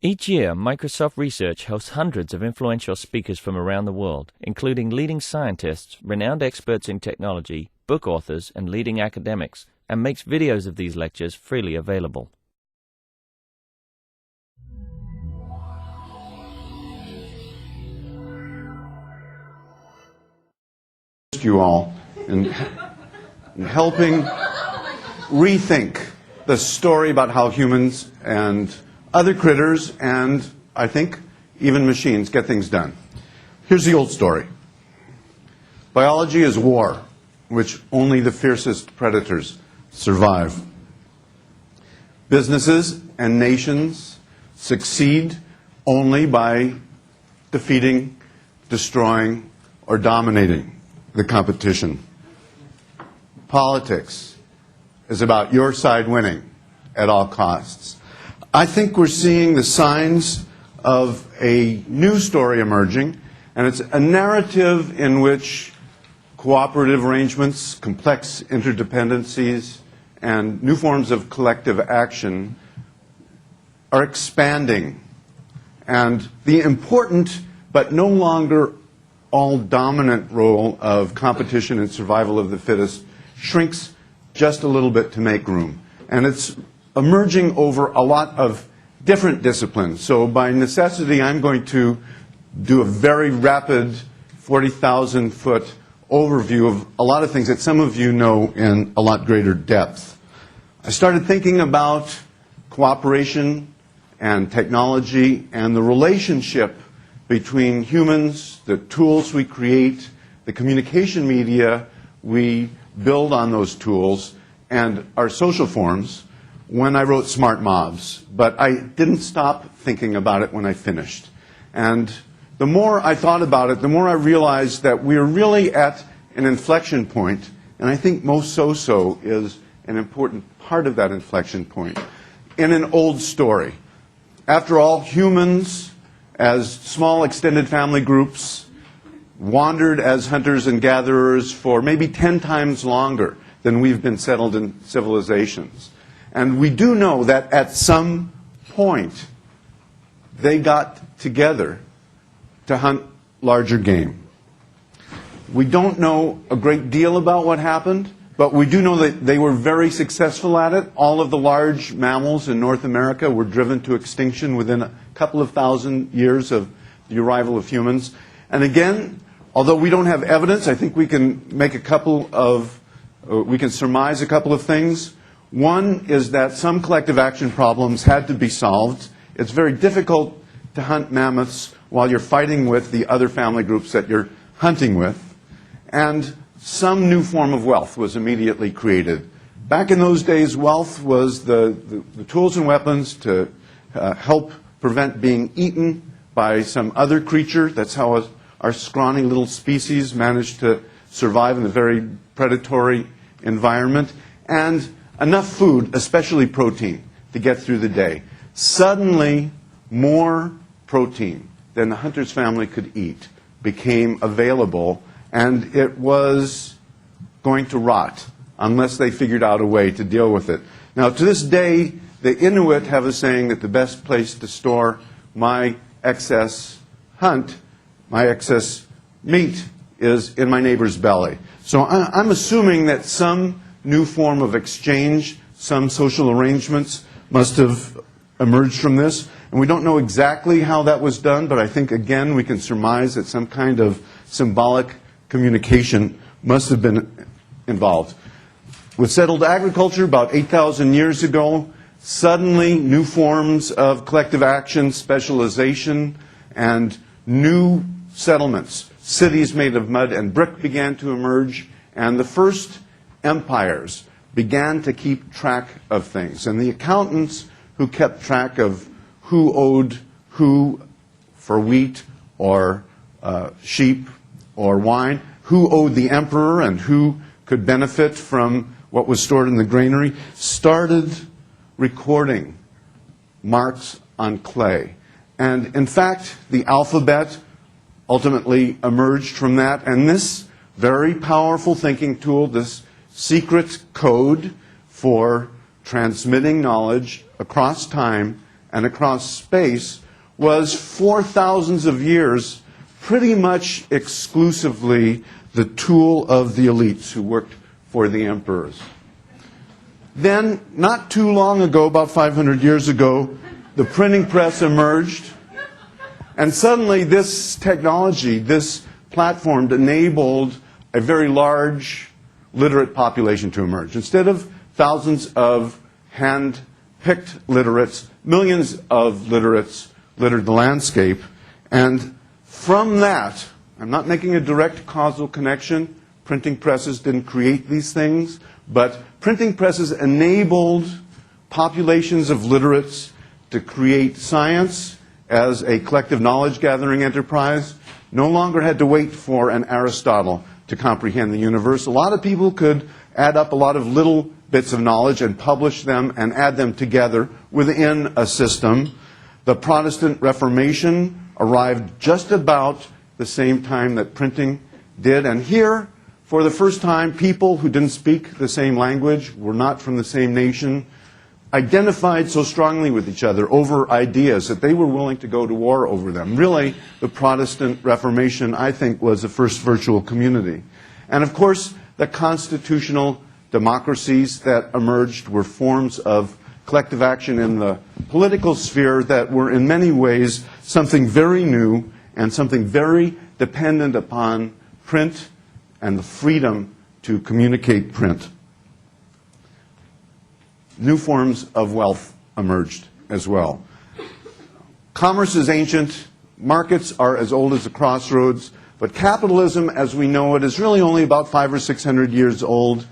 Each year, Microsoft Research hosts hundreds of influential speakers from around the world, including leading scientists, renowned experts in technology, book authors, and leading academics, and makes videos of these lectures freely available. You all in helping rethink the story about how humans and other critters and, I think, even machines get things done. Here's the old story. Biology is war, in which only the fiercest predators survive. Businesses and nations succeed only by defeating, destroying, or dominating the competition. Politics is about your side winning at all costs. I think we're seeing the signs of a new story emerging, and it's a narrative in which cooperative arrangements, complex interdependencies, and new forms of collective action are expanding. And the important but no longer all-dominant role of competition and survival of the fittest shrinks just a little bit to make room. And it's emerging over a lot of different disciplines. So by necessity, I'm going to do a very rapid 40,000-foot overview of a lot of things that some of you know in a lot greater depth. I started thinking about cooperation and technology and the relationship between humans, the tools we create, the communication media we build on those tools, and our social forms when I wrote Smart Mobs. But I didn't stop thinking about it when I finished. And the more I thought about it, the more I realized that we're really at an inflection point, and I think MoSoSo is an important part of that inflection point, in an old story. After all, humans, as small extended family groups, wandered as hunters and gatherers for maybe 10 times longer than we've been settled in civilizations. And we do know that at some point they got together to hunt larger game. We don't know a great deal about what happened, but we do know that they were very successful at it. All of the large mammals in North America were driven to extinction within a couple of thousand years of the arrival of humans. And again, although we don't have evidence, I think we can make we can surmise a couple of things. One is that some collective action problems had to be solved. It's very difficult to hunt mammoths while you're fighting with the other family groups that you're hunting with. And some new form of wealth was immediately created. Back in those days, wealth was the tools and weapons to help prevent being eaten by some other creature. That's how our scrawny little species managed to survive in a very predatory environment. And enough food, especially protein, to get through the day. Suddenly, more protein than the hunter's family could eat became available, and it was going to rot unless they figured out a way to deal with it. Now, to this day, the Inuit have a saying that the best place to store my excess meat is in my neighbor's belly. So I'm assuming that some new form of exchange, some social arrangements must have emerged from this. And we don't know exactly how that was done, but I think, again, we can surmise that some kind of symbolic communication must have been involved. With settled agriculture about 8,000 years ago, suddenly new forms of collective action, specialization, and new settlements, cities made of mud and brick began to emerge, and the first empires began to keep track of things. And the accountants who kept track of who owed who for wheat or sheep or wine, who owed the emperor and who could benefit from what was stored in the granary, started recording marks on clay. And in fact, the alphabet ultimately emerged from that. And this very powerful thinking tool, this secret code for transmitting knowledge across time, and across space was for thousands of years pretty much exclusively the tool of the elites who worked for the emperors. Then, not too long ago, about 500 years ago, the printing press emerged, and suddenly this technology, this platform, enabled a very large literate population to emerge. Instead of thousands of hand-picked literates, millions of literates littered the landscape. And from that, I'm not making a direct causal connection. Printing presses didn't create these things, but printing presses enabled populations of literates to create science as a collective knowledge-gathering enterprise. No longer had to wait for an Aristotle to comprehend the universe. A lot of people could add up a lot of little bits of knowledge and publish them and add them together within a system. The Protestant Reformation arrived just about the same time that printing did. And here, for the first time, people who didn't speak the same language, were not from the same nation, identified so strongly with each other over ideas that they were willing to go to war over them. Really, the Protestant Reformation, I think, was the first virtual community. And of course, the constitutional democracies that emerged were forms of collective action in the political sphere that were in many ways something very new and something very dependent upon print and the freedom to communicate print. New forms of wealth emerged as well. Commerce is ancient, markets are as old as the crossroads, but capitalism as we know it is really only about 500 or 600 years old,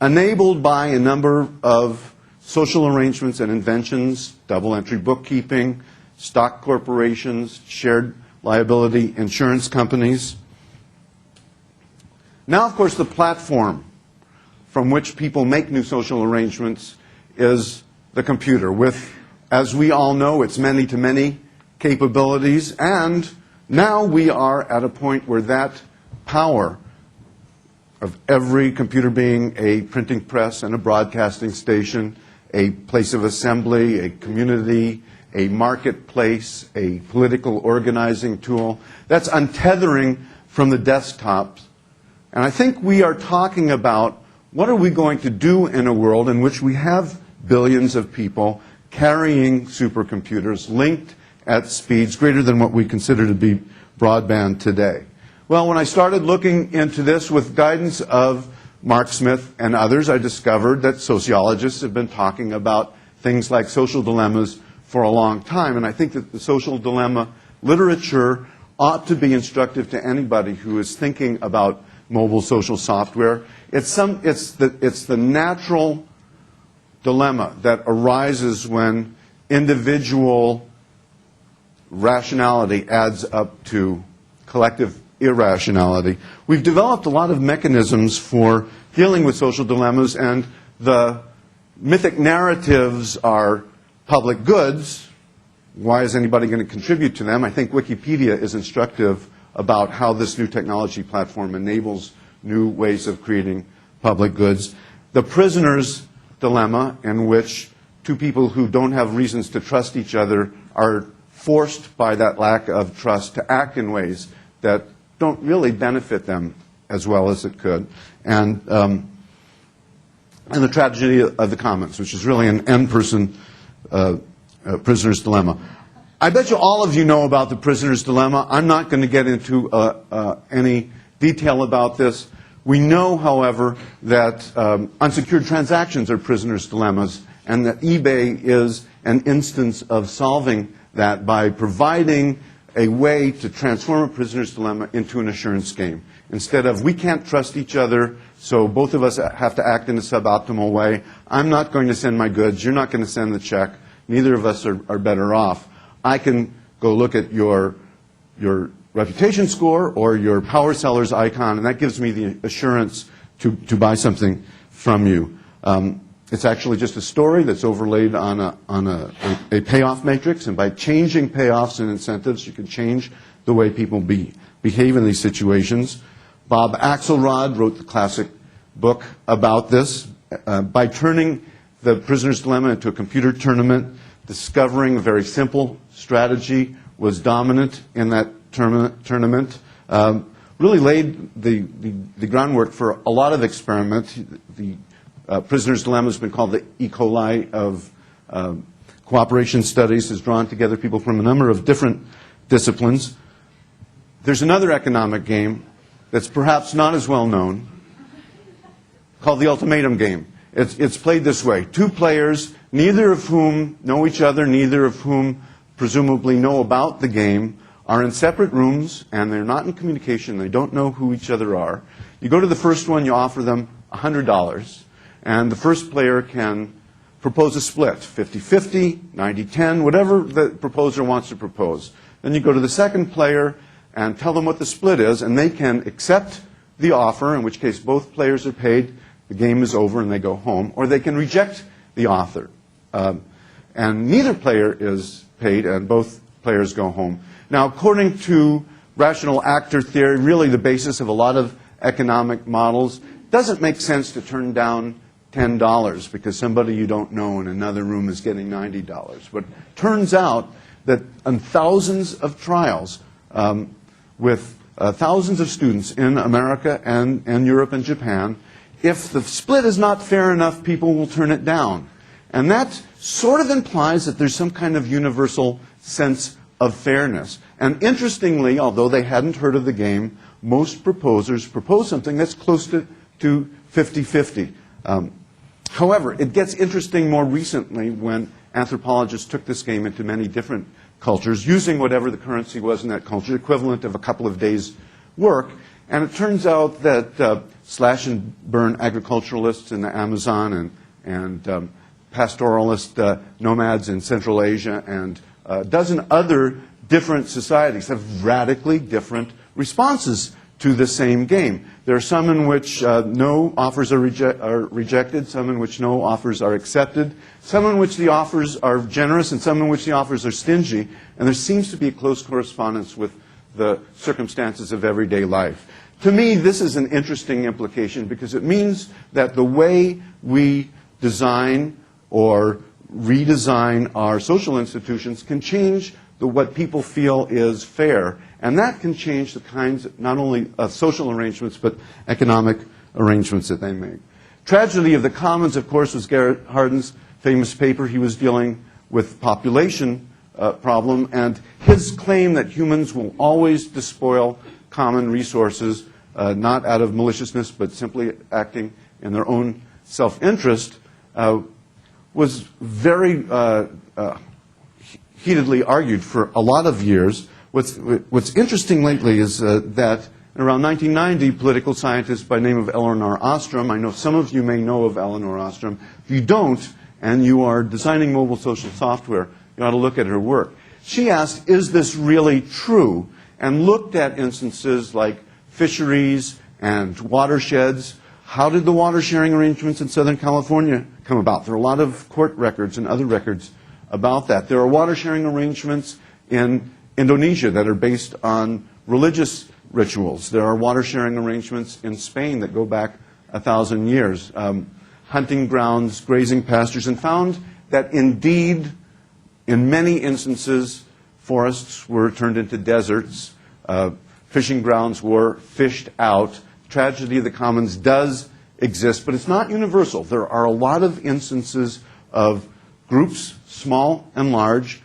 enabled by a number of social arrangements and inventions, double-entry bookkeeping, stock corporations, shared liability insurance companies. Now, of course, the platform from which people make new social arrangements is the computer with, as we all know, its many-to-many capabilities. And now we are at a point where that power of every computer being a printing press and a broadcasting station, a place of assembly, a community, a marketplace, a political organizing tool, that's untethering from the desktops. And I think we are talking about what are we going to do in a world in which we have billions of people carrying supercomputers linked at speeds greater than what we consider to be broadband today. Well, when I started looking into this with guidance of Mark Smith and others, I discovered that sociologists have been talking about things like social dilemmas for a long time. And I think that the social dilemma literature ought to be instructive to anybody who is thinking about mobile social software. It's the natural dilemma that arises when individual rationality adds up to collective irrationality. We've developed a lot of mechanisms for dealing with social dilemmas, and the mythic narratives are public goods. Why is anybody going to contribute to them? I think Wikipedia is instructive about how this new technology platform enables new ways of creating public goods. The prisoner's dilemma, in which two people who don't have reasons to trust each other are forced by that lack of trust to act in ways that don't really benefit them as well as it could. And the tragedy of the commons, which is really an end-person prisoner's dilemma. I bet you all of you know about the prisoner's dilemma. I'm not going to get into any detail about this. We know, however, that unsecured transactions are prisoner's dilemmas, and that eBay is an instance of solving that by providing a way to transform a prisoner's dilemma into an assurance game. Instead of, we can't trust each other, so both of us have to act in a suboptimal way. I'm not going to send my goods. You're not going to send the check. Neither of us are better off. I can go look at your reputation score or your power seller's icon, and that gives me the assurance to buy something from you. It's actually just a story that's overlaid on a payoff matrix, and by changing payoffs and incentives, you can change the way people behave in these situations. Bob Axelrod wrote the classic book about this. By turning the prisoner's dilemma into a computer tournament, discovering a very simple strategy was dominant in that tournament. Really laid the groundwork for a lot of experiment. The prisoner's dilemma has been called the E. coli of cooperation studies, has drawn together people from a number of different disciplines. There's another economic game that's perhaps not as well known, called the ultimatum game. It's played this way. Two players, neither of whom know each other, neither of whom presumably know about the game, are in separate rooms, and they're not in communication. They don't know who each other are. You go to the first one, you offer them $100, and the first player can propose a split, 50-50, 90-10, whatever the proposer wants to propose. Then you go to the second player and tell them what the split is, and they can accept the offer, in which case both players are paid, the game is over, and they go home, or they can reject the offer. And neither player is paid, and both players go home. Now, according to rational actor theory, really the basis of a lot of economic models, it doesn't make sense to turn down $10 because somebody you don't know in another room is getting $90. But it turns out that in thousands of trials with thousands of students in America and Europe and Japan, if the split is not fair enough, people will turn it down. And that sort of implies that there's some kind of universal sense of fairness. And interestingly, although they hadn't heard of the game, most proposers propose something that's close to 50-50. However, it gets interesting more recently when anthropologists took this game into many different cultures, using whatever the currency was in that culture, equivalent of a couple of days' work. And it turns out that slash-and-burn agriculturalists in the Amazon and pastoralist nomads in Central Asia and a dozen other different societies have radically different responses to the same game. There are some in which no offers are rejected, some in which no offers are accepted, some in which the offers are generous, and some in which the offers are stingy. And there seems to be a close correspondence with the circumstances of everyday life. To me, this is an interesting implication because it means that the way we design or redesign our social institutions can change what people feel is fair. And that can change the kinds, not only of social arrangements, but economic arrangements that they make. Tragedy of the Commons, of course, was Garrett Hardin's famous paper. He was dealing with population problem, and his claim that humans will always despoil common resources, not out of maliciousness, but simply acting in their own self-interest, was very heatedly argued for a lot of years. What's interesting lately is that around 1990, political scientist by the name of Elinor Ostrom, I know some of you may know of Elinor Ostrom. If you don't, and you are designing mobile social software, you ought to look at her work. She asked, is this really true? And looked at instances like fisheries and watersheds. How did the water sharing arrangements in Southern California come about? There are a lot of court records and other records about that. There are water sharing arrangements in Indonesia that are based on religious rituals. There are water sharing arrangements in Spain that go back 1,000 years. Hunting grounds, grazing pastures, and found that indeed, in many instances, forests were turned into deserts. Fishing grounds were fished out. Tragedy of the Commons does exist, but it's not universal. There are a lot of instances of groups, small and large,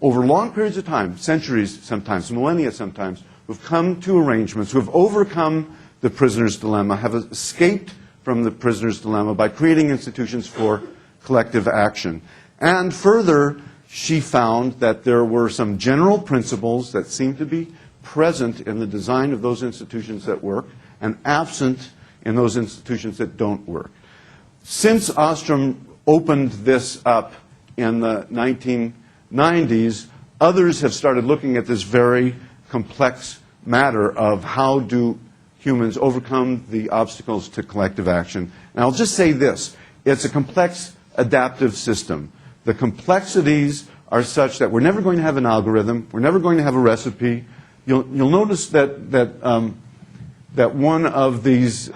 over long periods of time, centuries sometimes, millennia sometimes, who've come to arrangements, who have overcome the prisoner's dilemma, have escaped from the prisoner's dilemma by creating institutions for collective action. And further, she found that there were some general principles that seemed to be present in the design of those institutions that work and absent in those institutions that don't work. Since Ostrom opened this up in the 1990s, others have started looking at this very complex matter of how do humans overcome the obstacles to collective action. And I'll just say this. It's a complex adaptive system. The complexities are such that we're never going to have an algorithm. We're never going to have a recipe. You'll notice that one of these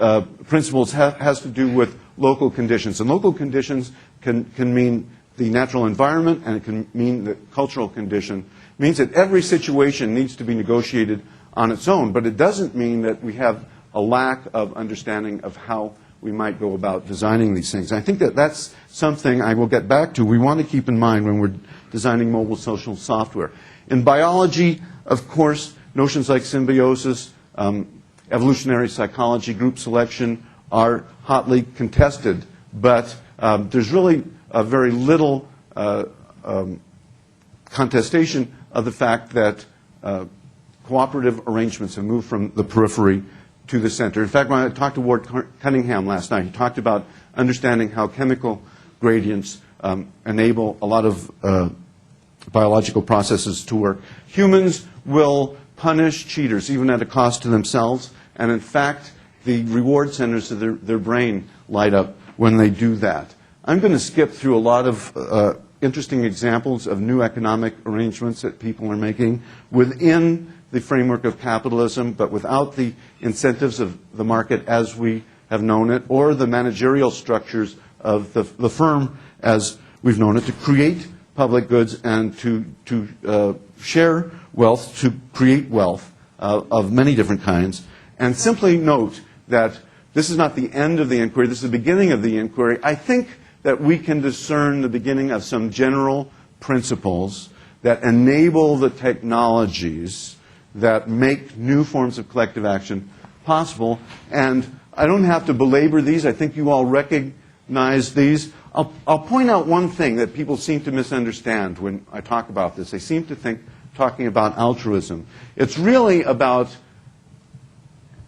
principles has to do with local conditions. And local conditions can mean the natural environment, and it can mean the cultural condition. It means that every situation needs to be negotiated on its own, but it doesn't mean that we have a lack of understanding of how we might go about designing these things. I think that that's something I will get back to. We want to keep in mind when we're designing mobile social software. In biology, of course, notions like symbiosis, evolutionary psychology, group selection are hotly contested, but there's really very little contestation of the fact that cooperative arrangements have moved from the periphery to the center. In fact, when I talked to Ward Cunningham last night, he talked about understanding how chemical gradients enable a lot of biological processes to work. Humans will punish cheaters, even at a cost to themselves, and in fact, the reward centers of their brain light up when they do that. I'm going to skip through a lot of interesting examples of new economic arrangements that people are making within the framework of capitalism, but without the incentives of the market as we have known it, or the managerial structures of the firm as we've known it, to create public goods and to share wealth, to create wealth of many different kinds. And simply note that this is not the end of the inquiry, this is the beginning of the inquiry. I think that we can discern the beginning of some general principles that enable the technologies that make new forms of collective action possible. And I don't have to belabor these. I think you all recognize these. I'll point out one thing that people seem to misunderstand when I talk about this. They seem to think talking about altruism. It's really about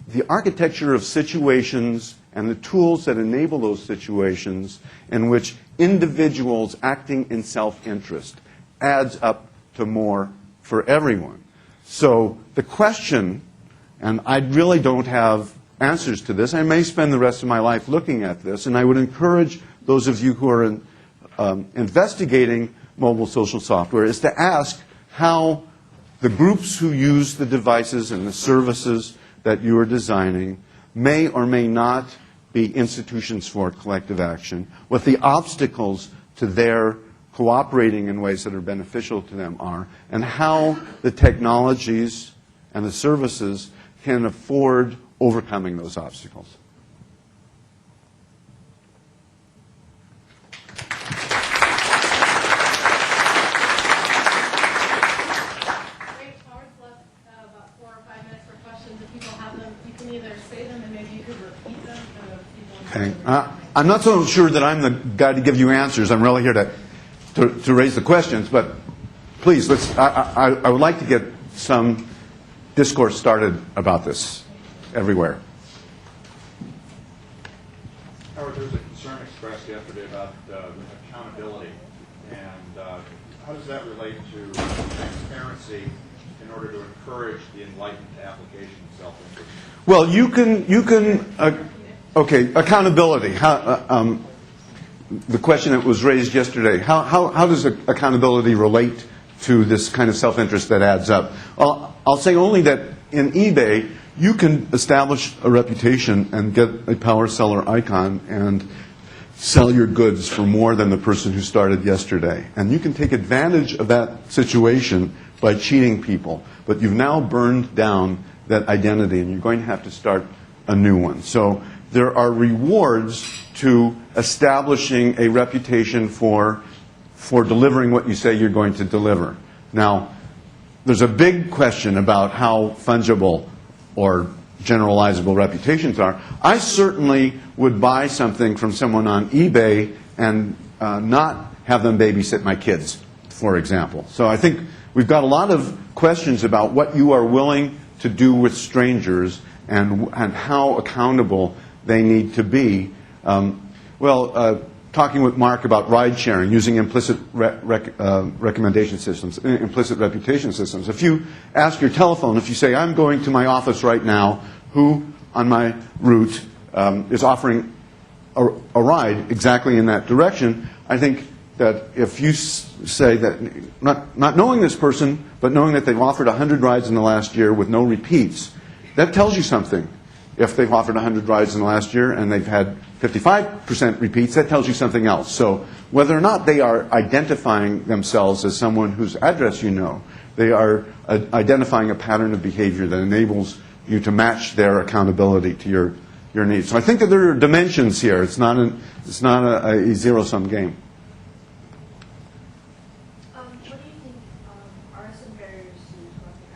the architecture of situations and the tools that enable those situations in which individuals acting in self-interest adds up to more for everyone. So the question, and I really don't have answers to this, I may spend the rest of my life looking at this, and I would encourage those of you who are investigating mobile social software is to ask how the groups who use the devices and the services that you are designing may or may not be institutions for collective action, what the obstacles to their cooperating in ways that are beneficial to them are, and how the technologies and the services can afford overcoming those obstacles. Okay. I'm not so sure that I'm the guy to give you answers. I'm really here to raise the questions, but please, I would like to get some discourse started about this everywhere. Howard, there was a concern expressed yesterday about accountability, and how does that relate to transparency in order to encourage the enlightened application of self-interest? Well, you can okay, accountability. The question that was raised yesterday, how does accountability relate to this kind of self-interest that adds up? I'll say only that in eBay, you can establish a reputation and get a power seller icon and sell your goods for more than the person who started yesterday. And you can take advantage of that situation by cheating people. But you've now burned down that identity, and you're going to have to start a new one. So there are rewards to establishing a reputation for delivering what you say you're going to deliver. Now, there's a big question about how fungible or generalizable reputations are. I certainly would buy something from someone on eBay and not have them babysit my kids, for example. So I think we've got a lot of questions about what you are willing to do with strangers and how accountable they need to be. Talking with Mark about ride sharing, using implicit recommendation systems, implicit reputation systems. If you ask your telephone, if you say, I'm going to my office right now, who on my route is offering a ride exactly in that direction, I think that if you say that, not knowing this person, but knowing that they've offered 100 rides in the last year with no repeats, that tells you something. If they've offered 100 rides in the last year and they've had 55% repeats, that tells you something else. So whether or not they are identifying themselves as someone whose address you know, they are identifying a pattern of behavior that enables you to match their accountability to your needs. So I think that there are dimensions here. It's not a zero-sum game. What do you think are some barriers to collective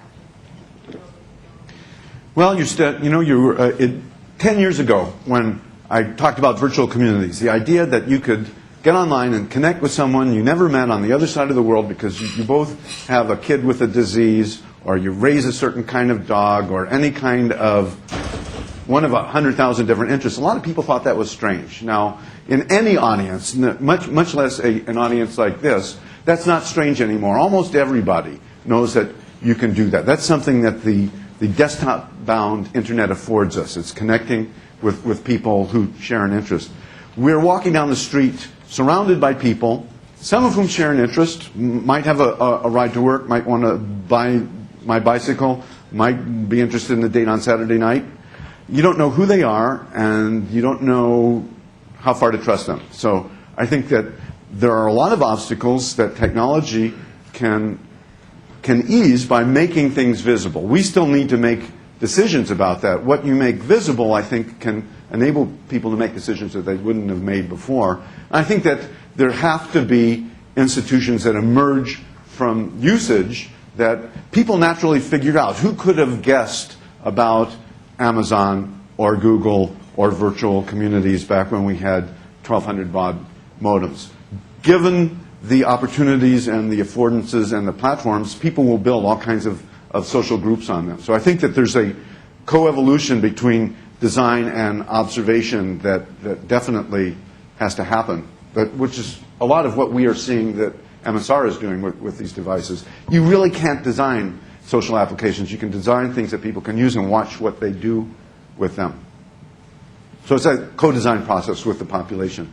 action? Well, 10 years ago when I talked about virtual communities, the idea that you could get online and connect with someone you never met on the other side of the world because you both have a kid with a disease, or you raise a certain kind of dog, or any kind of one of 100,000 different interests. A lot of people thought that was strange. Now, in any audience, much less an audience like this, that's not strange anymore. Almost everybody knows that you can do that. That's something that the desktop-bound internet affords us. It's connecting with people who share an interest. We're walking down the street surrounded by people, some of whom share an interest, might have a ride to work, might want to buy my bicycle, might be interested in a date on Saturday night. You don't know who they are, and you don't know how far to trust them. So I think that there are a lot of obstacles that technology can ease by making things visible. We still need to make decisions about that. What you make visible, I think, can enable people to make decisions that they wouldn't have made before. I think that there have to be institutions that emerge from usage that people naturally figured out. Who could have guessed about Amazon or Google or virtual communities back when we had 1,200 baud modems? Given the opportunities and the affordances and the platforms, people will build all kinds of social groups on them. So I think that there's a coevolution between design and observation that definitely has to happen, which is a lot of what we are seeing that MSR is doing with these devices. You really can't design social applications. You can design things that people can use and watch what they do with them. So it's a co-design process with the population.